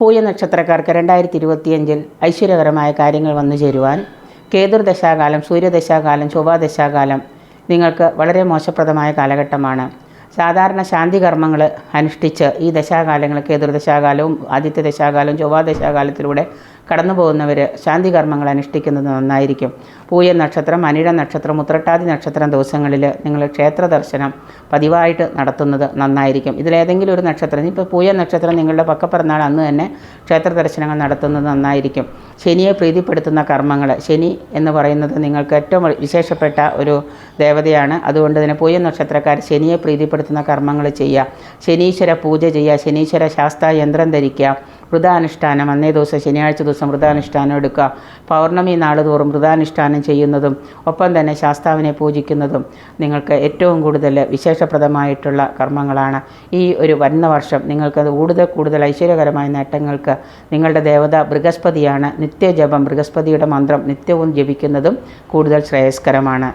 പൂയ നക്ഷത്രക്കാർക്ക് 2025 ഐശ്വര്യകരമായ കാര്യങ്ങൾ വന്നു ചേരുവാൻ കേതുർദശാകാലം, സൂര്യദശാകാലം, ചൊവ്വാദശാകാലം നിങ്ങൾക്ക് വളരെ മോശപ്രദമായ കാലഘട്ടമാണ്. സാധാരണ ശാന്തി കർമ്മങ്ങൾ അനുഷ്ഠിച്ച് ഈ ദശാകാലങ്ങൾ, കേതുർദശാകാലവും ആദിത്യ ദശാകാലവും ചൊവ്വാദശാകാലത്തിലൂടെ കടന്നു പോകുന്നവർ ശാന്തി കർമ്മങ്ങൾ അനുഷ്ഠിക്കുന്നത് നന്നായിരിക്കും. പൂയ നക്ഷത്രം, അനിഴ നക്ഷത്രം, ഉത്രട്ടാതി നക്ഷത്രം ദിവസങ്ങളിൽ നിങ്ങൾ ക്ഷേത്ര ദർശനം പതിവായിട്ട് നടത്തുന്നത് നന്നായിരിക്കും. ഇതിലേതെങ്കിലും ഒരു നക്ഷത്രം, ഇപ്പോൾ പൂയ നക്ഷത്രം നിങ്ങളുടെ പക്കപ്പിറന്നാൾ അന്ന് തന്നെ ക്ഷേത്ര ദർശനങ്ങൾ നടത്തുന്നത് നന്നായിരിക്കും. ശനിയെ പ്രീതിപ്പെടുത്തുന്ന കർമ്മങ്ങൾ, ശനി എന്ന് പറയുന്നത് നിങ്ങൾക്ക് ഏറ്റവും വിശേഷപ്പെട്ട ഒരു ദേവതയാണ്. അതുകൊണ്ട് തന്നെ പൂയ നക്ഷത്രക്കാർ ശനിയെ പ്രീതിപ്പെടുത്തുന്ന കർമ്മങ്ങൾ ചെയ്യുക. ശനീശ്വര പൂജ ചെയ്യുക, ശനീശ്വര ശാസ്ത്ര യന്ത്രം ധരിക്കുക, വ്രതാനുഷ്ഠാനം അന്നേ ദിവസം ശനിയാഴ്ച ദിവസം വ്രതാനുഷ്ഠാനം എടുക്കുക. പൗർണമി നാൾ തോറും വ്രതാനുഷ്ഠാനം ചെയ്യുന്നതും ഒപ്പം തന്നെ ശാസ്താവിനെ പൂജിക്കുന്നതും നിങ്ങൾക്ക് ഏറ്റവും കൂടുതൽ വിശേഷപ്രദമായിട്ടുള്ള കർമ്മങ്ങളാണ്. ഈ ഒരു വരുന്ന വർഷം നിങ്ങൾക്ക് കൂടുതൽ ഐശ്വര്യകരമായ നേട്ടങ്ങൾക്ക് നിങ്ങളുടെ ദേവത ബൃഹസ്പതിയാണ്. നിത്യജപം, ബൃഹസ്പതിയുടെ മന്ത്രം നിത്യവും ജപിക്കുന്നതും കൂടുതൽ ശ്രേയസ്കരമാണ്.